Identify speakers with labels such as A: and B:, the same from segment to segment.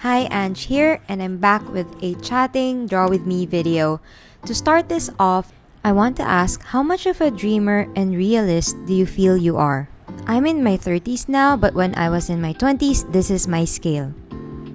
A: Hi, Ange here, and I'm back with a chatting draw with me video. To start this off, I want to ask, how much of a dreamer and realist do you feel you are? I'm in my 30s now, but when I was in my 20s, this is my scale.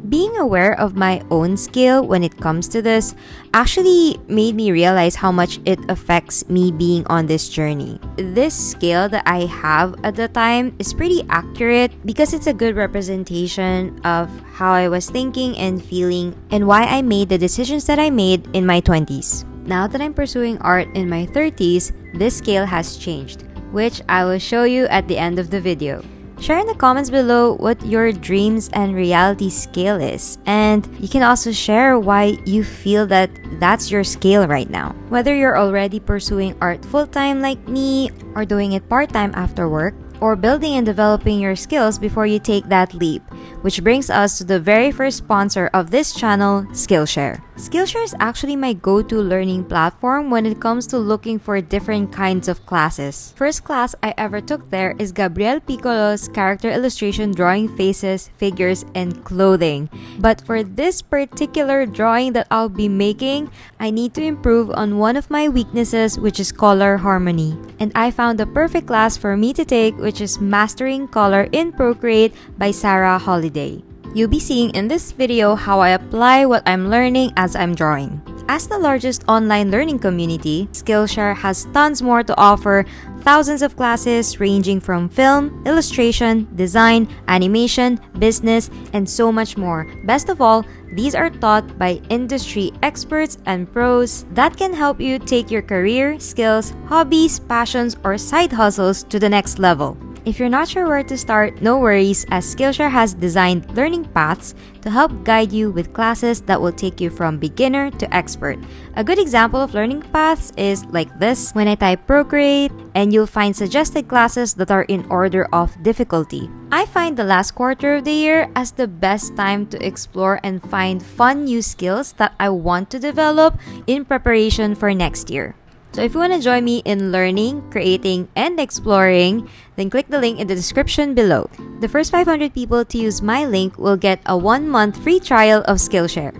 A: Being aware of my own scale when it comes to this actually made me realize how much it affects me being on this journey. This scale that I have at the time is pretty accurate because it's a good representation of how I was thinking and feeling and why I made the decisions that I made in my 20s. Now that I'm pursuing art in my 30s, this scale has changed, which I will show you at the end of the video. Share in the comments below what your dreams and reality scale is, and you can also share why you feel that that's your scale right now. Whether you're already pursuing art full-time like me, or doing it part-time after work, or building and developing your skills before you take that leap, which brings us to the very first sponsor of this channel, Skillshare. Skillshare is actually my go-to learning platform when it comes to looking for different kinds of classes. First class I ever took there is Gabriel Piccolo's character illustration drawing faces, figures, and clothing. But for this particular drawing that I'll be making, I need to improve on one of my weaknesses, which is color harmony. And I found the perfect class for me to take, which is Mastering Color in Procreate by Sarah Holiday. You'll be seeing in this video how I apply what I'm learning as I'm drawing. As the largest online learning community, Skillshare has tons more to offer, thousands of classes ranging from film, illustration, design, animation, business, and so much more. Best of all, these are taught by industry experts and pros that can help you take your career, skills, hobbies, passions, or side hustles to the next level. If you're not sure where to start, no worries, as Skillshare has designed learning paths to help guide you with classes that will take you from beginner to expert. A good example of learning paths is like this. When I type Procreate, and you'll find suggested classes that are in order of difficulty. I find the last quarter of the year as the best time to explore and find fun new skills that I want to develop in preparation for next year. So if you want to join me in learning, creating, and exploring, then click the link in the description below. The first 500 people to use my link will get a 1-month free trial of Skillshare.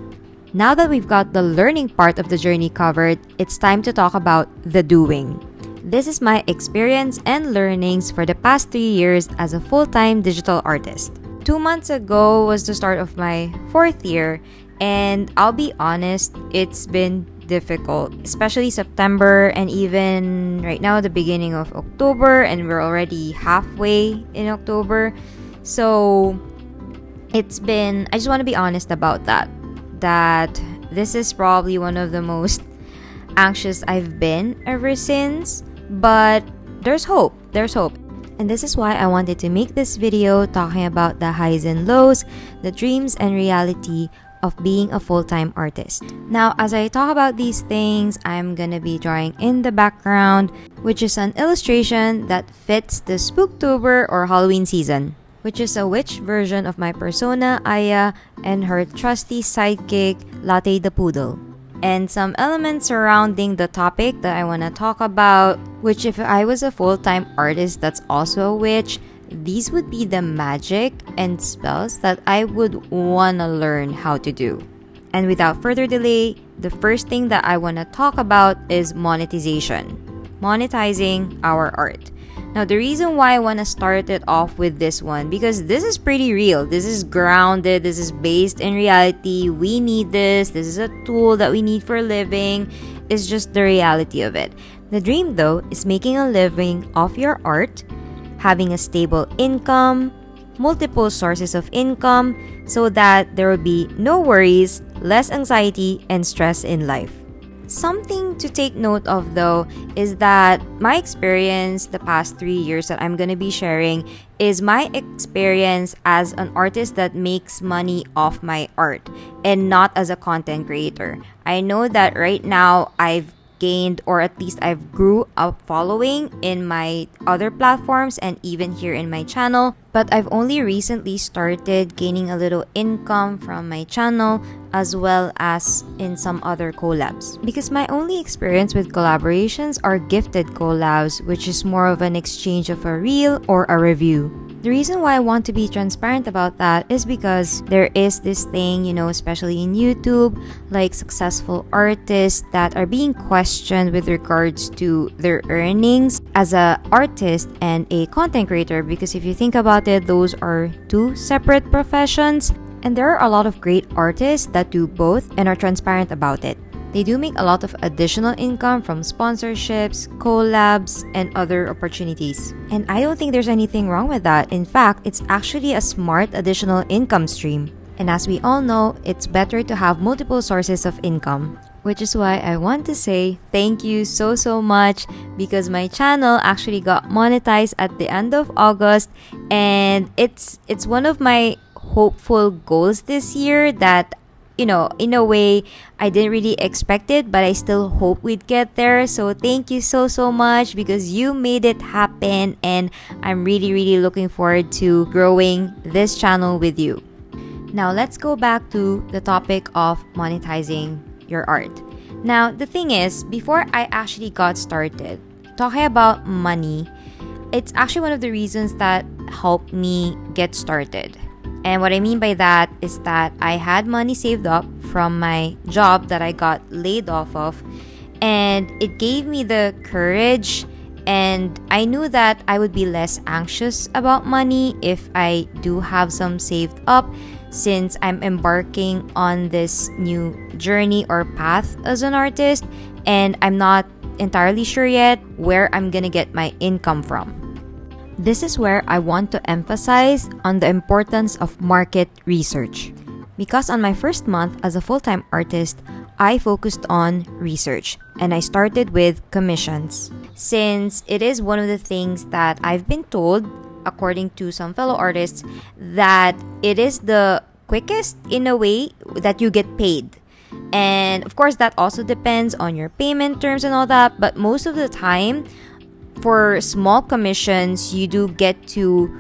A: Now that we've got the learning part of the journey covered, it's time to talk about the doing. This is my experience and learnings for the past 3 years as a full-time digital artist. 2 months ago was the start of my 4th year, and I'll be honest, it's been difficult, especially September and even right now the beginning of October, and we're already halfway in October. So I just want to be honest about that this is probably one of the most anxious I've been ever since, but there's hope. And this is why I wanted to make this video talking about the highs and lows, the dreams and reality of being a full-time artist. Now, as I talk about these things, I'm gonna be drawing in the background, which is an illustration that fits the Spooktober or Halloween season, which is a witch version of my persona, Aya, and her trusty sidekick, Latte the Poodle. And some elements surrounding the topic that I want to talk about, which if I was a full-time artist that's also a witch, these would be the magic and spells that I would want to learn how to do. And without further delay, the first thing that I want to talk about is monetization. Monetizing our art. Now, the reason why I want to start it off with this one, because this is pretty real. This is grounded. This is based in reality. We need this. This is a tool that we need for living. It's just the reality of it. The dream, though, is making a living off your art, having a stable income, multiple sources of income, so that there will be no worries, less anxiety, and stress in life. Something to take note of, though, is that my experience the past 3 years that I'm going to be sharing is my experience as an artist that makes money off my art and not as a content creator. I know that right now I've gained, or at least I've grew a following in my other platforms and even here in my channel, but I've only recently started gaining a little income from my channel as well as in some other collabs, because my only experience with collaborations are gifted collabs, which is more of an exchange of a reel or a review. The reason why I want to be transparent about that is because there is this thing, especially in YouTube, like successful artists that are being questioned with regards to their earnings as an artist and a content creator. Because if you think about it, those are two separate professions. And there are a lot of great artists that do both and are transparent about it. They do make a lot of additional income from sponsorships, collabs, and other opportunities. And I don't think there's anything wrong with that. In fact, it's actually a smart additional income stream. And as we all know, it's better to have multiple sources of income. Which is why I want to say thank you so much, because my channel actually got monetized at the end of August, and it's one of my hopeful goals this year that in a way, I didn't really expect it, but I still hope we'd get there. So thank you so much, because you made it happen, and I'm really looking forward to growing this channel with you. Now let's go back to the topic of monetizing your art. Now the thing is, before I actually got started talking about money, it's actually one of the reasons that helped me get started. And what I mean by that is that I had money saved up from my job that I got laid off of, and it gave me the courage, and I knew that I would be less anxious about money if I do have some saved up, since I'm embarking on this new journey or path as an artist, and I'm not entirely sure yet where I'm gonna get my income from. This is where I want to emphasize on the importance of market research. Because on my first month as a full-time artist, I focused on research, and I started with commissions. Since it is one of the things that I've been told, according to some fellow artists, that it is the quickest in a way that you get paid. And of course, that also depends on your payment terms and all that, but most of the time, for small commissions, you do get to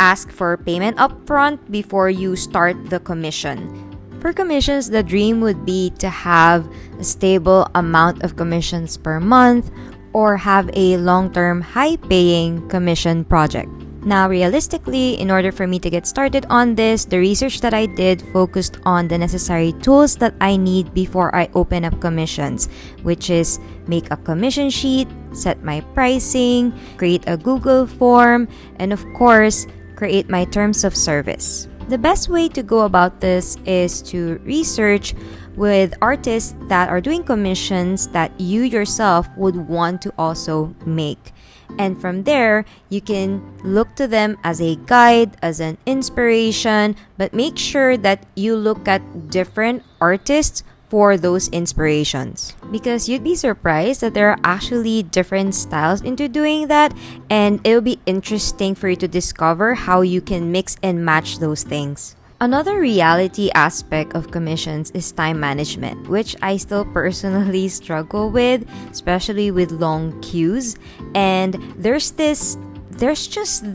A: ask for payment upfront before you start the commission. For commissions, the dream would be to have a stable amount of commissions per month, or have a long-term, high-paying commission project. Now, realistically, in order for me to get started on this, the research that I did focused on the necessary tools that I need before I open up commissions, which is make a commission sheet, set my pricing, create a Google form, and of course, create my terms of service. The best way to go about this is to research with artists that are doing commissions that you yourself would want to also make. And from there, you can look to them as a guide, as an inspiration, but make sure that you look at different artists for those inspirations, because you'd be surprised that there are actually different styles into doing that, and it'll be interesting for you to discover how you can mix and match those things. Another reality aspect of commissions is time management, which I still personally struggle with, especially with long queues. And there's just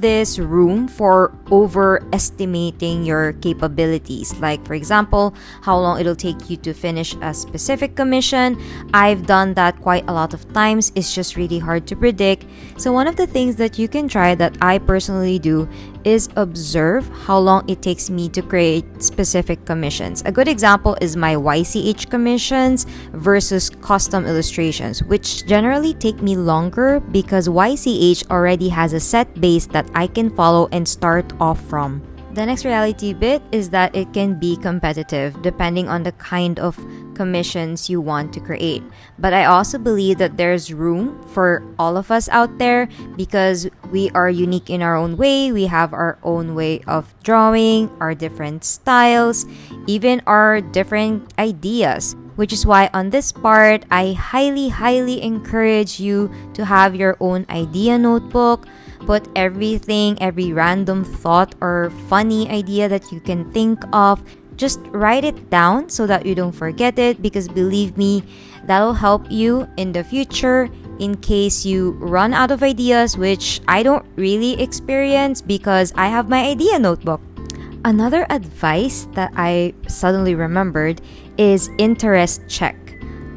A: this room for overestimating your capabilities. Like, for example, how long it'll take you to finish a specific commission. I've done that quite a lot of times. It's just really hard to predict. So one of the things that you can try, that I personally do, is observe how long it takes me to create specific commissions. A good example is my YCH commissions versus custom illustrations, which generally take me longer because YCH already has a set base that I can follow and start off from. The next reality bit is that it can be competitive depending on the kind of commissions you want to create. But I also believe that there's room for all of us out there, because we are unique in our own way. We have our own way of drawing, our different styles, even our different ideas. Which is why on this part, I highly encourage you to have your own idea notebook. Put everything, every random thought or funny idea that you can think of, just write it down so that you don't forget it, because believe me, that'll help you in the future in case you run out of ideas, which I don't really experience because I have my idea notebook. Another advice that I suddenly remembered is interest check.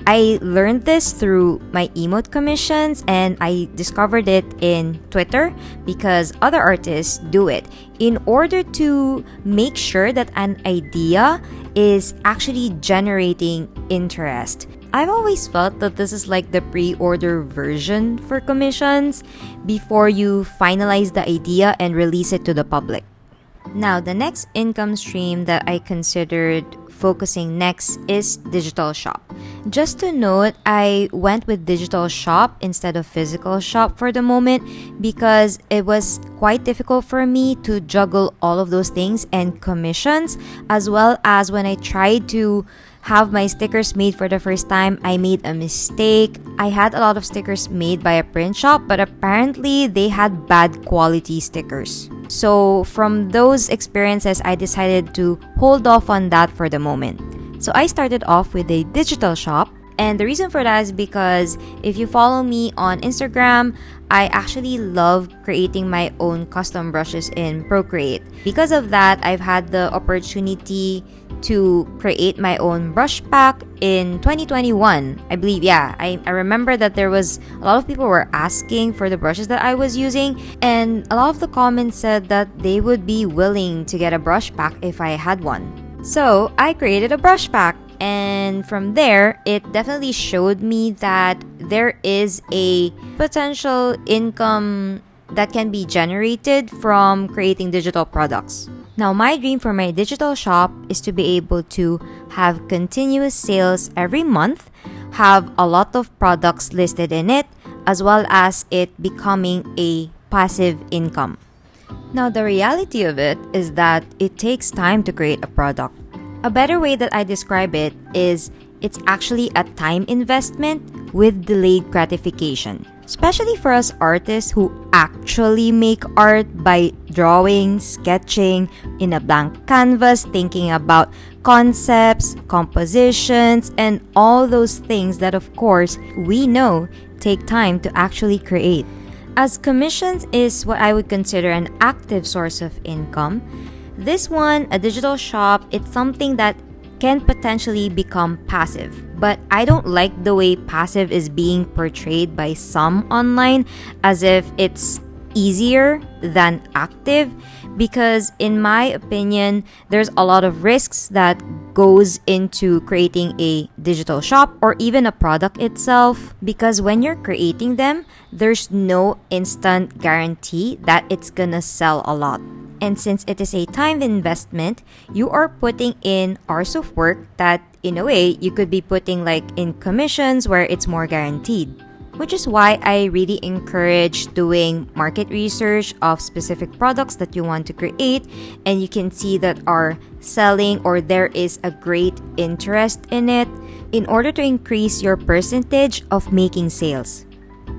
A: I learned this through my emote commissions, and I discovered it in Twitter because other artists do it in order to make sure that an idea is actually generating interest. I've always felt that this is like the pre-order version for commissions before you finalize the idea and release it to the public. Now, the next income stream that I considered focusing next is digital shop. Just to note, I went with digital shop instead of physical shop for the moment because it was quite difficult for me to juggle all of those things and commissions, as well as when I tried to have my stickers made for the first time, I made a mistake. I had a lot of stickers made by a print shop, but apparently they had bad quality stickers. So from those experiences, I decided to hold off on that for the moment. So I started off with a digital shop, and the reason for that is because if you follow me on Instagram, I actually love creating my own custom brushes in Procreate. Because of that, I've had the opportunity to create my own brush pack in 2021. I believe, yeah, I remember that there was a lot of people were asking for the brushes that I was using, and a lot of the comments said that they would be willing to get a brush pack if I had one. So I created a brush pack, and from there, it definitely showed me that there is a potential income that can be generated from creating digital products. Now, my dream for my digital shop is to be able to have continuous sales every month, have a lot of products listed in it, as well as it becoming a passive income. Now, the reality of it is that it takes time to create a product. A better way that I describe it is it's actually a time investment with delayed gratification. Especially for us artists who actually make art by drawing, sketching in a blank canvas, thinking about concepts, compositions, and all those things that, of course, we know take time to actually create. As commissions is what I would consider an active source of income, this one, a digital shop, it's something that can potentially become passive. But I don't like the way passive is being portrayed by some online as if it's easier than active, because in my opinion, there's a lot of risks that goes into creating a digital shop or even a product itself, because when you're creating them, there's no instant guarantee that it's gonna sell a lot. And since it is a time investment, you are putting in hours of work that in a way you could be putting like in commissions where it's more guaranteed. Which is why I really encourage doing market research of specific products that you want to create, and you can see that are selling or there is a great interest in it in order to increase your percentage of making sales.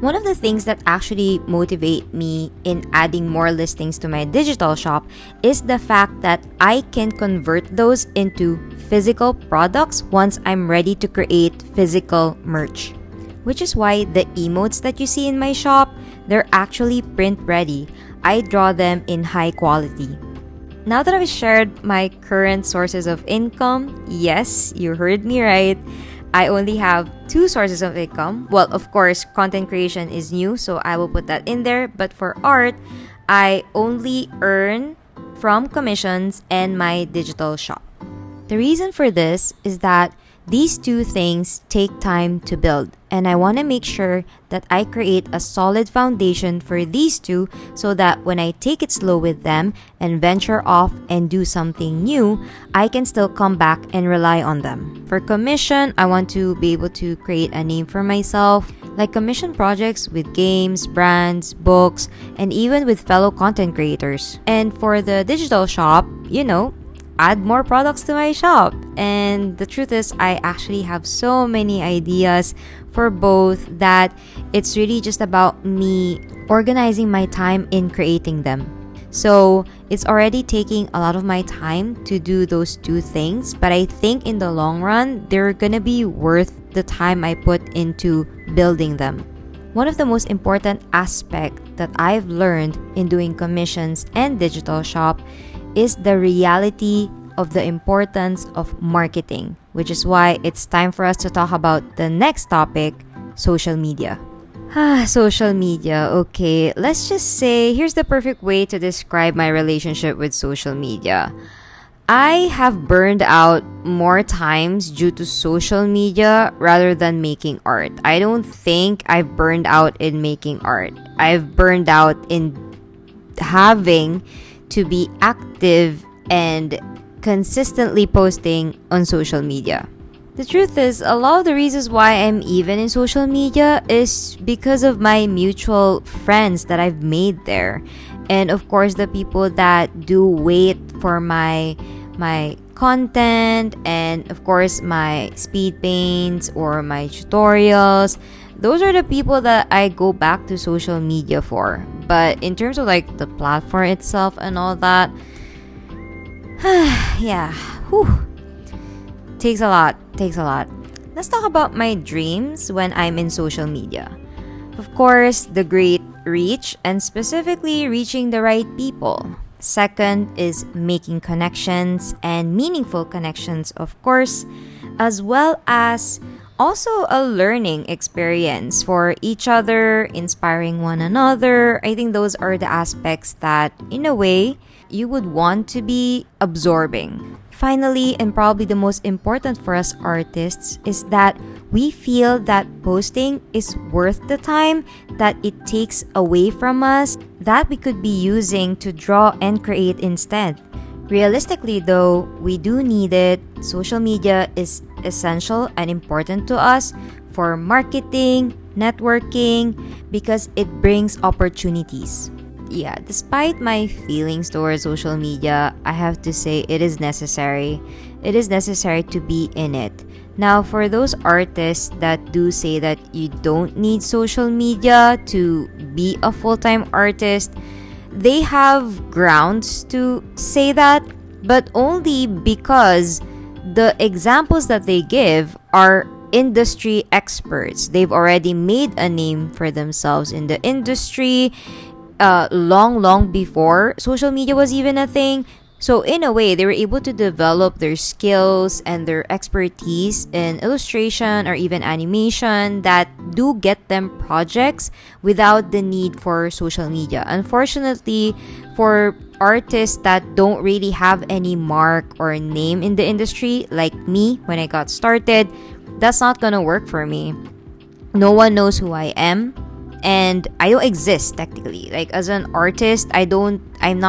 A: One of the things that actually motivate me in adding more listings to my digital shop is the fact that I can convert those into physical products once I'm ready to create physical merch. Which is why the emotes that you see in my shop, they're actually print ready. I draw them in high quality. Now that I've shared my current sources of income, yes, you heard me right. I only have 2 sources of income. Well, of course, content creation is new, so I will put that in there. But for art, I only earn from commissions and my digital shop. The reason for this is that these 2 things take time to build, and I want to make sure that I create a solid foundation for these 2 so that when I take it slow with them and venture off and do something new, I can still come back and rely on them. For commission, I want to be able to create a name for myself, like commission projects with games, brands, books, and even with fellow content creators. And for the digital shop, add more products to my shop. And the truth is, I actually have so many ideas for both that it's really just about me organizing my time in creating them. So it's already taking a lot of my time to do those 2 things, but I think in the long run, they're gonna be worth the time I put into building them. One of the most important aspects that I've learned in doing commissions and digital shop is the reality of the importance of marketing, which is why it's time for us to talk about the next topic, social media. Social media. Okay, let's just say here's the perfect way to describe my relationship with social media. I have burned out more times due to social media rather than making art. I don't think I've burned out in making art. I've burned out in having to be active and consistently posting on social media. The truth is, a lot of the reasons why I'm even in social media is because of my mutual friends that I've made there. And of course, the people that do wait for my content, and of course my speed paints or my tutorials. Those are the people that I go back to social media for. But in terms of like the platform itself and all that, yeah, takes a lot. Let's talk about my dreams when I'm in social media. Of course, the great reach, and specifically reaching the right people. Second is making connections and meaningful connections, of course, as well as also a learning experience for each other, inspiring one another. I think those are the aspects that, in a way, you would want to be absorbing. Finally, and probably the most important for us artists, is that we feel that posting is worth the time that it takes away from us that we could be using to draw and create instead. Realistically though, we do need it. Social media is essential and important to us for marketing, networking, because it brings opportunities. Yeah, despite my feelings towards social media, I have to say it is necessary. It is necessary to be in it. Now, for those artists that do say that you don't need social media to be a full-time artist, they have grounds to say that, but only because the examples that they give are industry experts. They've already made a name for themselves in the industry long before social media was even a thing. So in a way, they were able to develop their skills and their expertise in illustration or even animation that do get them projects without the need for social media. Unfortunately, for artists that don't really have any mark or name in the industry, like me when I got started, that's not gonna work for me. No one knows who I am, and I don't exist technically. Like as an artist, I'm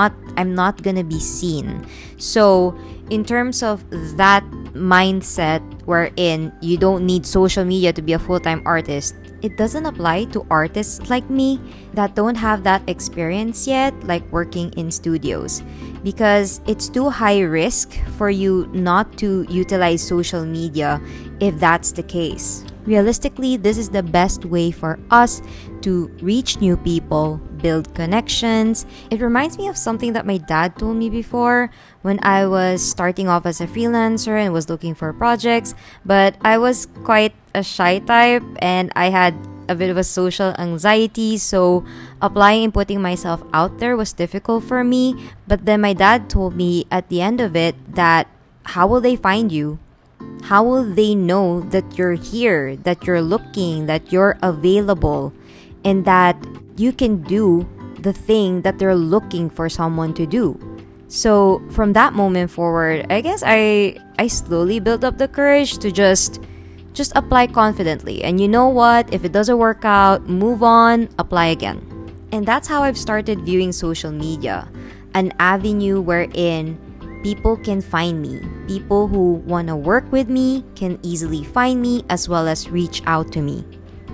A: not gonna be seen. So in terms of that mindset wherein you don't need social media to be a full-time artist, it doesn't apply to artists like me that don't have that experience yet, like working in studios, because it's too high risk for you not to utilize social media if that's the case. Realistically, this is the best way for us to reach new people, build connections. It reminds me of something that my dad told me before when I was starting off as a freelancer and was looking for projects, but I was quite a shy type and I had a bit of a social anxiety, so applying and putting myself out there was difficult for me. But then my dad told me at the end of it that how will they find you? How will they know that you're here, that you're looking, that you're available, and that you can do the thing that they're looking for someone to do? So from that moment forward, I guess I slowly built up the courage to just apply confidently. And you know what? If it doesn't work out, move on, apply again. And that's how I've started viewing social media, an avenue wherein people can find me. People who want to work with me can easily find me as well as reach out to me.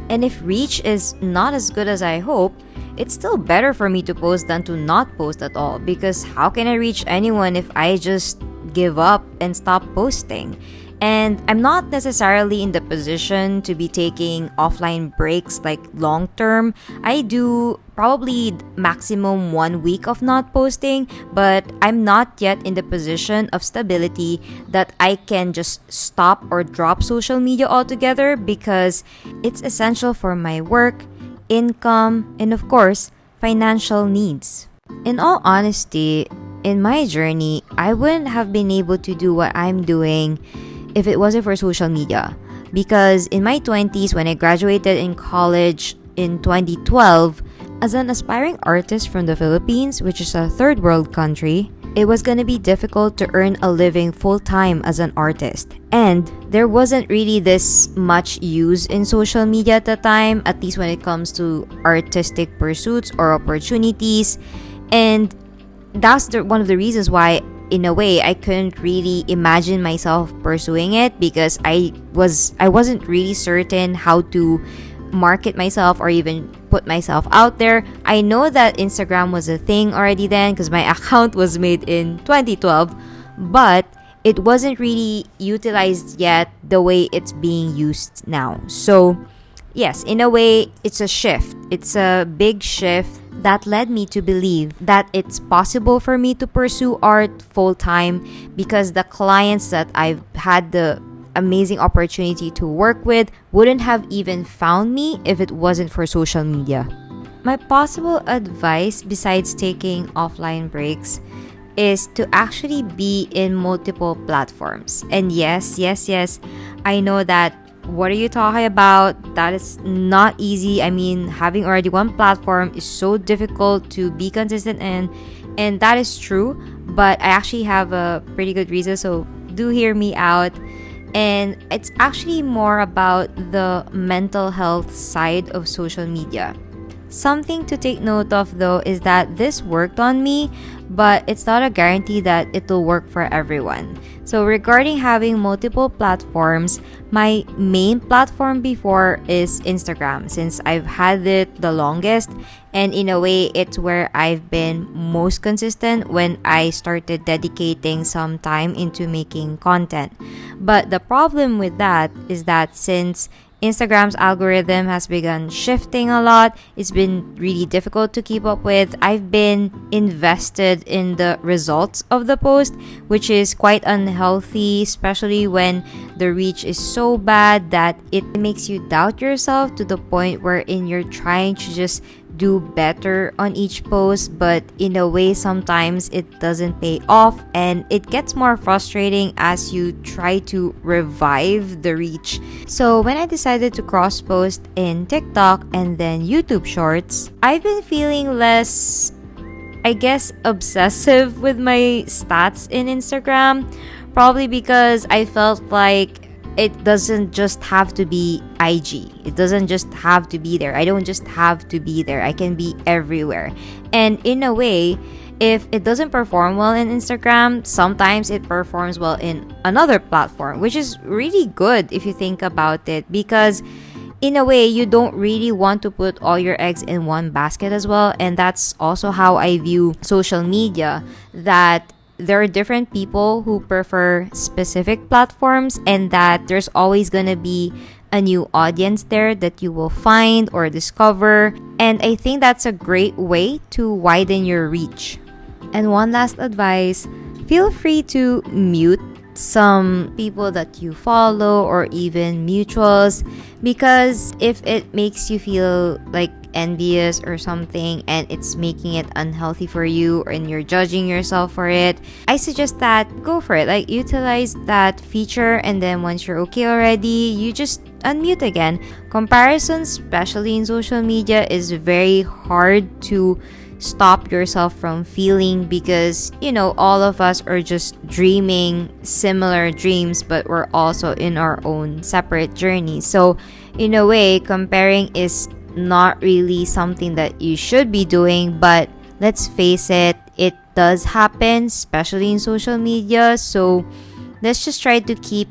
A: And if reach is not as good as I hope, it's still better for me to post than to not post at all, because how can I reach anyone if I just give up and stop posting? And I'm not necessarily in the position to be taking offline breaks like long term. I do probably maximum 1 week of not posting, but I'm not yet in the position of stability that I can just stop or drop social media altogether, because it's essential for my work, income, and of course, financial needs. In all honesty, in my journey, I wouldn't have been able to do what I'm doing if it wasn't for social media. Because in my 20s, when I graduated in college in 2012, as an aspiring artist from the Philippines, which is a third world country, it was going to be difficult to earn a living full-time as an artist. And there wasn't really this much use in social media at the time, at least when it comes to artistic pursuits or opportunities. And that's one of the reasons why, in a way, I couldn't really imagine myself pursuing it, because I wasn't really certain how to market myself or even put myself out there. I know that Instagram was a thing already then because my account was made in 2012, but it wasn't really utilized yet the way it's being used now. So yes, in a way, it's a shift. It's a big shift that led me to believe that it's possible for me to pursue art full-time, because the clients that I've had the amazing opportunity to work with wouldn't have even found me if it wasn't for social media. My possible advice, besides taking offline breaks, is to actually be in multiple platforms. And yes, I know that what are you talking about? That is not easy. I mean, having already one platform is so difficult to be consistent in, and that is true. But I actually have a pretty good reason, so do hear me out. And it's actually more about the mental health side of social media. Something to take note of though is that this worked on me, but it's not a guarantee that it will work for everyone. So regarding having multiple platforms, my main platform before is Instagram, since I've had it the longest, and in a way it's where I've been most consistent when I started dedicating some time into making content. But the problem with that is that since Instagram's algorithm has begun shifting a lot, it's been really difficult to keep up with. I've been invested in the results of the post, which is quite unhealthy, especially when the reach is so bad that it makes you doubt yourself to the point wherein you're trying to just do better on each post, but in a way sometimes it doesn't pay off, and it gets more frustrating as you try to revive the reach. So when I decided to cross post in TikTok and then YouTube Shorts, I've been feeling less, I guess, obsessive with my stats in Instagram, probably because I felt like it doesn't just have to be IG. It doesn't just have to be there. I don't just have to be there. I can be everywhere. And in a way, if it doesn't perform well in Instagram, sometimes it performs well in another platform, which is really good if you think about it, because in a way, you don't really want to put all your eggs in one basket as well. And that's also how I view social media, that there are different people who prefer specific platforms, and that there's always going to be a new audience there that you will find or discover. And I think that's a great way to widen your reach. And one last advice, feel free to mute some people that you follow or even mutuals, because if it makes you feel like envious or something and it's making it unhealthy for you and you're judging yourself for it, I suggest that go for it. Like, utilize that feature, and then once you're okay already, you just unmute again. Comparison, especially in social media, is very hard to stop yourself from feeling, because all of us are just dreaming similar dreams, but we're also in our own separate journeys. So in a way, comparing is not really something that you should be doing, but let's face it, it does happen, especially in social media. So let's just try to keep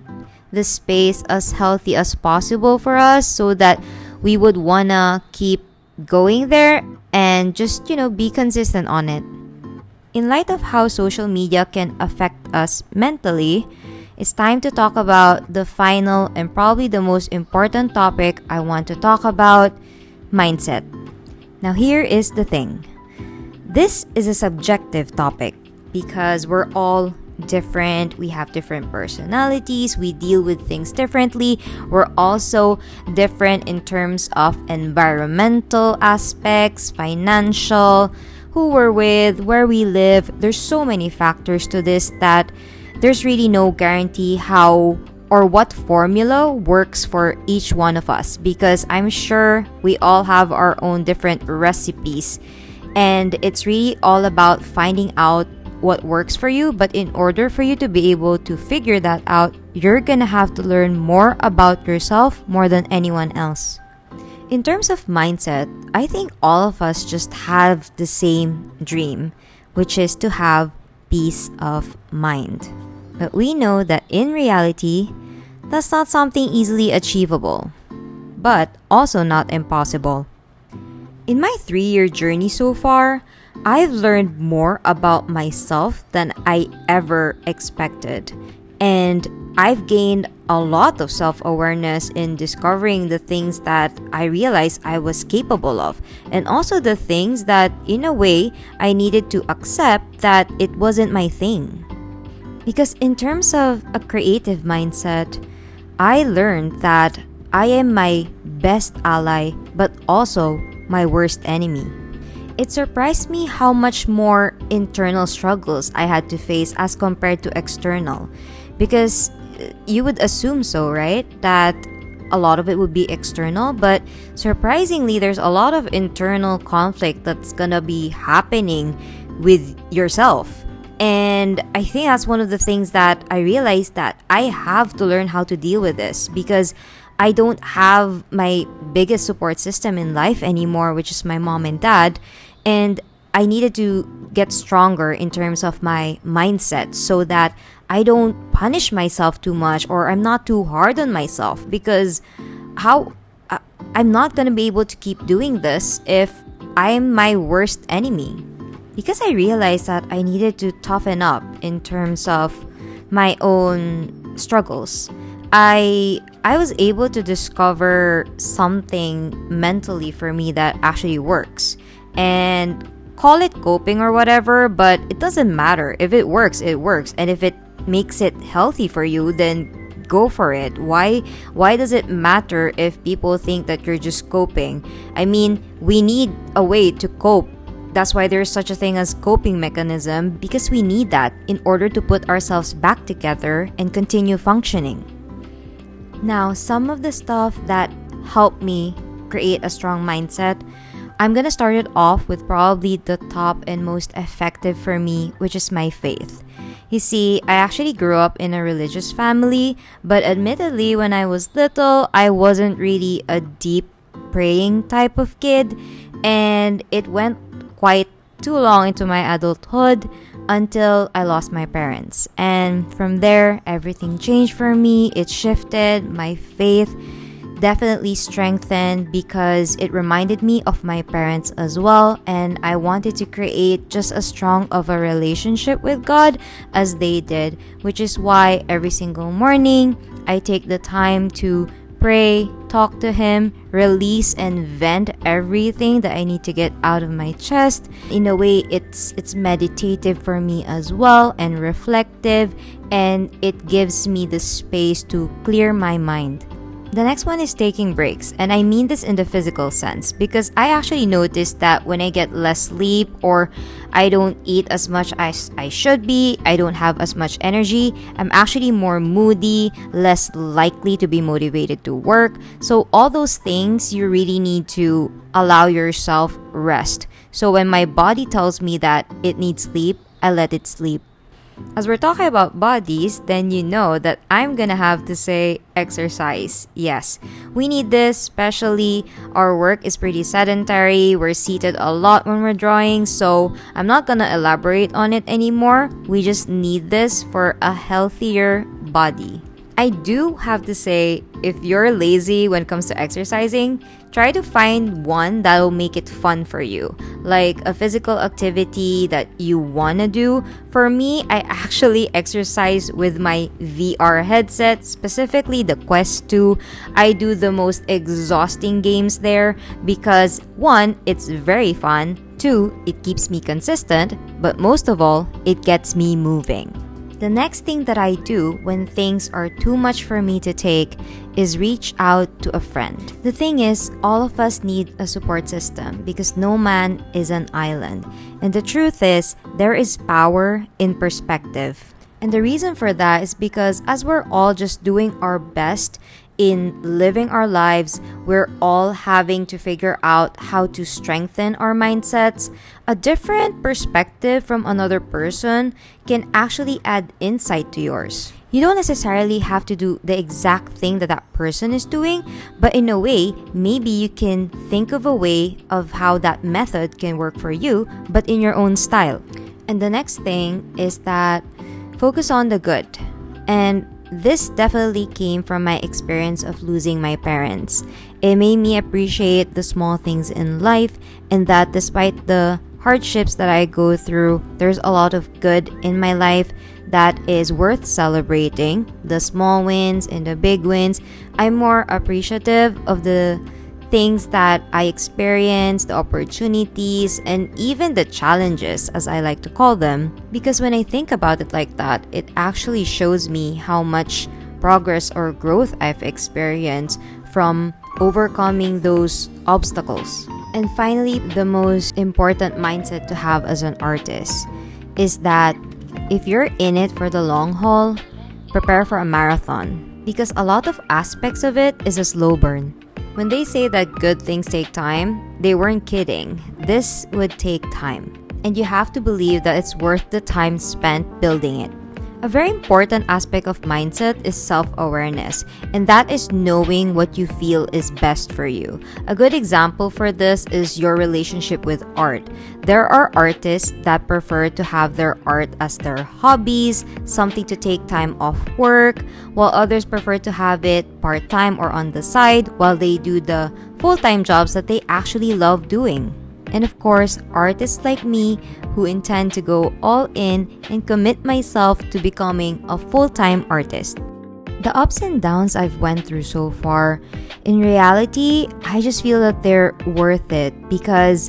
A: the space as healthy as possible for us, so that we would wanna keep going there and just be consistent on it. In light of how social media can affect us mentally, it's time to talk about the final and probably the most important topic I want to talk about: mindset. Now, here is the thing. This is a subjective topic because we're all different. We have different personalities. We deal with things differently. We're also different in terms of environmental aspects, financial, who we're with, where we live. There's so many factors to this that there's really no guarantee how or what formula works for each one of us, because I'm sure we all have our own different recipes, and it's really all about finding out what works for you. But in order for you to be able to figure that out, you're gonna have to learn more about yourself more than anyone else. In terms of mindset, I think all of us just have the same dream, which is to have peace of mind. But we know that in reality, that's not something easily achievable, but also not impossible. In my 3-year journey so far, I've learned more about myself than I ever expected. And I've gained a lot of self-awareness in discovering the things that I realized I was capable of, and also the things that, in a way, I needed to accept that it wasn't my thing. Because in terms of a creative mindset, I learned that I am my best ally, but also my worst enemy. It surprised me how much more internal struggles I had to face as compared to external. Because you would assume so, right? That a lot of it would be external, but surprisingly, there's a lot of internal conflict that's gonna be happening with yourself. And I think that's one of the things that I realized, that I have to learn how to deal with this, because I don't have my biggest support system in life anymore, which is my mom and dad. And I needed to get stronger in terms of my mindset so that I don't punish myself too much, or I'm not too hard on myself, because I'm not going to be able to keep doing this if I'm my worst enemy. Because I realized that I needed to toughen up in terms of my own struggles. I was able to discover something mentally for me that actually works. And call it coping or whatever, but it doesn't matter. If it works, it works. And if it makes it healthy for you, then go for it. Why does it matter if people think that you're just coping? I mean, we need a way to cope. That's why there's such a thing as coping mechanism, because we need that in order to put ourselves back together and continue functioning. Now, some of the stuff that helped me create a strong mindset, I'm gonna start it off with probably the top and most effective for me, which is my faith. You see, I actually grew up in a religious family, but admittedly, when I was little, I wasn't really a deep praying type of kid, and it went quite too long into my adulthood until I lost my parents. And from there, everything changed for me. It shifted. My faith definitely strengthened because it reminded me of my parents as well, and I wanted to create just as strong of a relationship with God as they did, which is why every single morning I take the time to pray, talk to Him, release and vent everything that I need to get out of my chest. In a way, it's meditative for me as well, and reflective, and it gives me the space to clear my mind. The next one is taking breaks, and I mean this in the physical sense, because I actually noticed that when I get less sleep, or I don't eat as much as I should be, I don't have as much energy, I'm actually more moody, less likely to be motivated to work. So all those things, you really need to allow yourself rest. So when my body tells me that it needs sleep, I let it sleep. As we're talking about bodies, then you know that I'm gonna have to say exercise. Yes, we need this, especially our work is pretty sedentary. We're seated a lot when we're drawing, so I'm not gonna elaborate on it anymore. We just need this for a healthier body. I do have to say, if you're lazy when it comes to exercising, try to find one that'll make it fun for you, like a physical activity that you want to do. For me, I actually exercise with my VR headset, specifically the Quest 2. I do the most exhausting games there because 1, it's very fun, 2, it keeps me consistent, but most of all, it gets me moving. The next thing that I do when things are too much for me to take is reach out to a friend. The thing is, all of us need a support system because no man is an island. And the truth is, there is power in perspective. And the reason for that is because as we're all just doing our best in living our lives, we're all having to figure out how to strengthen our mindsets. A different perspective from another person can actually add insight to yours. You don't necessarily have to do the exact thing that that person is doing, but in a way, maybe you can think of a way of how that method can work for you, but in your own style. And the next thing is that focus on the good. And this definitely came from my experience of losing my parents. It made me appreciate the small things in life, and that despite the hardships that I go through, there's a lot of good in my life that is worth celebrating. The small wins and the big wins. I'm more appreciative of the things that I experienced, the opportunities, and even the challenges, as I like to call them. Because when I think about it like that, it actually shows me how much progress or growth I've experienced from overcoming those obstacles. And finally, the most important mindset to have as an artist is that if you're in it for the long haul, prepare for a marathon. Because a lot of aspects of it is a slow burn. When they say that good things take time, they weren't kidding. This would take time. And you have to believe that it's worth the time spent building it. A very important aspect of mindset is self-awareness, and that is knowing what you feel is best for you. A good example for this is your relationship with art. There are artists that prefer to have their art as their hobbies, something to take time off work, while others prefer to have it part-time or on the side while they do the full-time jobs that they actually love doing. And of course, artists like me who intend to go all in and commit myself to becoming a full-time artist. The ups and downs I've went through so far, in reality, I just feel that they're worth it because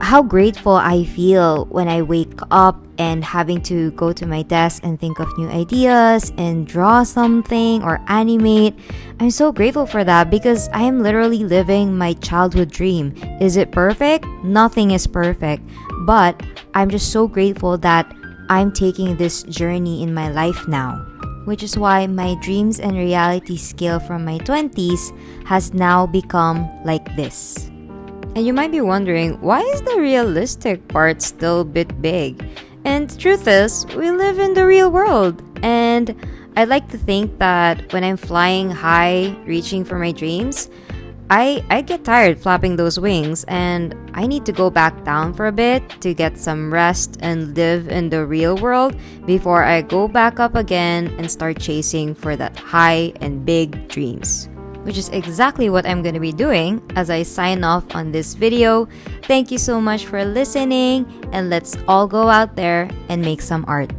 A: how grateful I feel when I wake up and having to go to my desk and think of new ideas and draw something or animate. I'm so grateful for that because I am literally living my childhood dream. Is it perfect? Nothing is perfect. But I'm just so grateful that I'm taking this journey in my life now. Which is why my dreams and reality scale from my 20s has now become like this. And you might be wondering, why is the realistic part still a bit big? And the truth is, we live in the real world. And I like to think that when I'm flying high, reaching for my dreams, I get tired flapping those wings and I need to go back down for a bit to get some rest and live in the real world before I go back up again and start chasing for that high and big dreams. Which is exactly what I'm going to be doing as I sign off on this video. Thank you so much for listening, and let's all go out there and make some art.